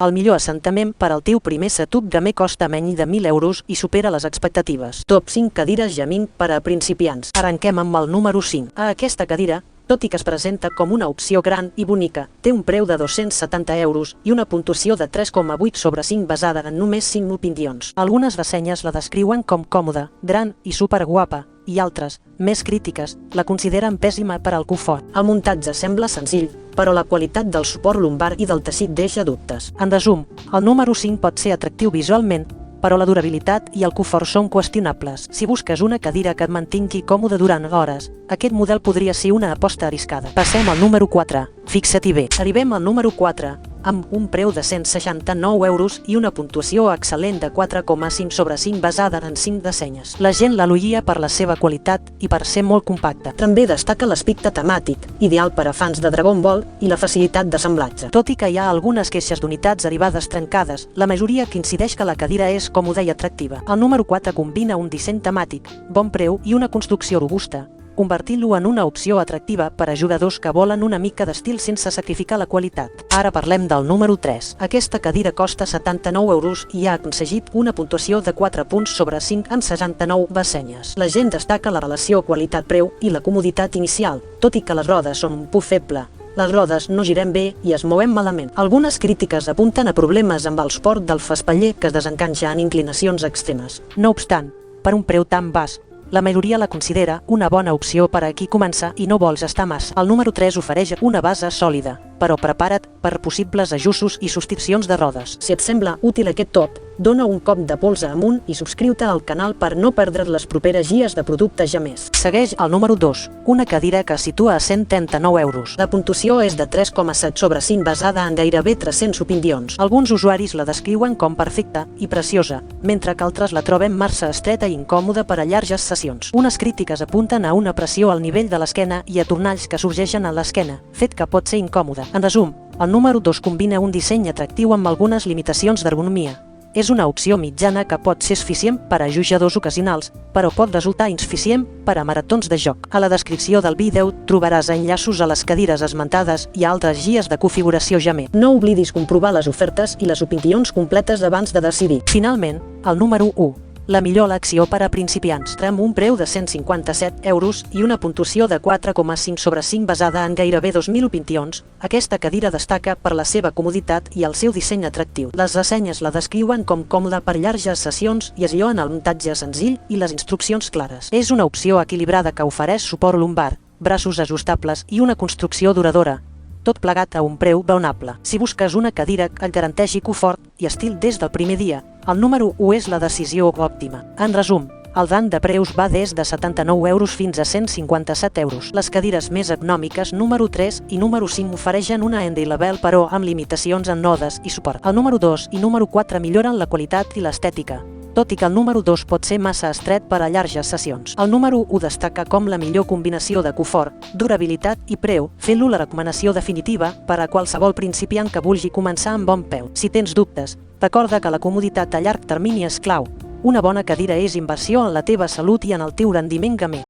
El millor assentament per al teu primer setup gamer costa menys de 1.000 euros i supera les expectatives. Top 5 cadires gaming per a principiants. Arrenquem amb el número 5. A aquesta cadira, tot i que es presenta com una opció gran i bonica, té un preu de 270 euros i una puntuació de 3,8 sobre 5 basada en només 5 opinions. Algunes ressenyes la descriuen com còmoda, gran i superguapa, i altres, més crítiques, la consideren pèssima per al confort. El muntatge sembla senzill, però la qualitat del suport lumbar i del teixit deixa dubtes. En resum, el número 5 pot ser atractiu visualment, però la durabilitat i el confort són qüestionables. Si busques una cadira que et mantingui còmode durant hores, aquest model podria ser una aposta arriscada. Passem al número 4. Fixa-t'hi bé. Arribem al número 4, amb un preu de 169 euros i una puntuació excel·lent de 4,5 sobre 5 basada en 5 ressenyes. La gent l'elogia per la seva qualitat i per ser molt compacte. També destaca l'aspecte temàtic, ideal per a fans de Dragon Ball, i la facilitat d'assemblatge. Tot i que hi ha algunes queixes d'unitats derivades trencades, la majoria coincideix que la cadira és còmoda i atractiva. El número 4 combina un disseny temàtic, bon preu i una construcció robusta, convertint-lo en una opció atractiva per a jugadors que volen una mica d'estil sense sacrificar la qualitat. Ara parlem del número 3. Aquesta cadira costa 79 euros i ha aconseguit una puntuació de 4 punts sobre 5 en 69 ressenyes. La gent destaca la relació qualitat-preu i la comoditat inicial, tot i que les rodes són un punt feble. Les rodes no girem bé i es mouen malament. Algunes crítiques apunten a problemes amb el suport del faspaller que es desenganxa en inclinacions extremes. No obstant, per un preu tan baix, la majoria la considera una bona opció per a qui comença i no vols estar massa. El número 3 ofereix una base sòlida, però prepara't per possibles ajustos i substitucions de rodes. Si et sembla útil aquest top, dona un cop de polze amunt i subscriu-te al canal per no perdre't les properes guies de productes ja més. Segueix el número 2, una cadira que es situa a 139 euros. La puntuació és de 3,7 sobre 5 basada en gairebé 300 opinions. Alguns usuaris la descriuen com perfecta i preciosa, mentre que altres la troben massa estreta i incòmoda per a llargues sessions. Unes crítiques apunten a una pressió al nivell de l'esquena i a tornalls que sorgeixen a l'esquena, fet que pot ser incòmode. En resum, el número 2 combina un disseny atractiu amb algunes limitacions d'ergonomia. És una opció mitjana que pot ser suficient per a jugadors ocasionals, però pot resultar insuficient per a maratons de joc. A la descripció del vídeo trobaràs enllaços a les cadires esmentades i a altres guies de configuració gamer. No oblidis comprovar les ofertes i les opinions completes abans de decidir. Finalment, el número 1. La millor elecció per a principiants, amb un preu de 157 euros i una puntuació de 4,5 sobre 5 basada en gairebé 2.000 opinions. Aquesta cadira destaca per la seva comoditat i el seu disseny atractiu. Les ressenyes la descriuen com còmoda per llargues sessions i es lloen el muntatge senzill i les instruccions clares. És una opció equilibrada que ofereix suport lumbar, braços ajustables i una construcció duradora, tot plegat a un preu raonable. Si busques una cadira que et garanteixi confort i estil des del primer dia, el número 1 és la decisió òptima. En resum, el rang de preus va des de 79 euros fins a 157 euros. Les cadires més econòmiques número 3 i número 5 ofereixen una entry level però amb limitacions en rodes i suport. El número 2 i número 4 milloren la qualitat i l'estètica, tot i que el número 2 pot ser massa estret per a llargues sessions. El número 1 destaca com la millor combinació de confort, durabilitat i preu, fent-lo la recomanació definitiva per a qualsevol principiant que vulgui començar amb bon peu. Si tens dubtes, recorda que la comoditat a llarg termini és clau. Una bona cadira és inversió en la teva salut i en el teu rendiment gamer.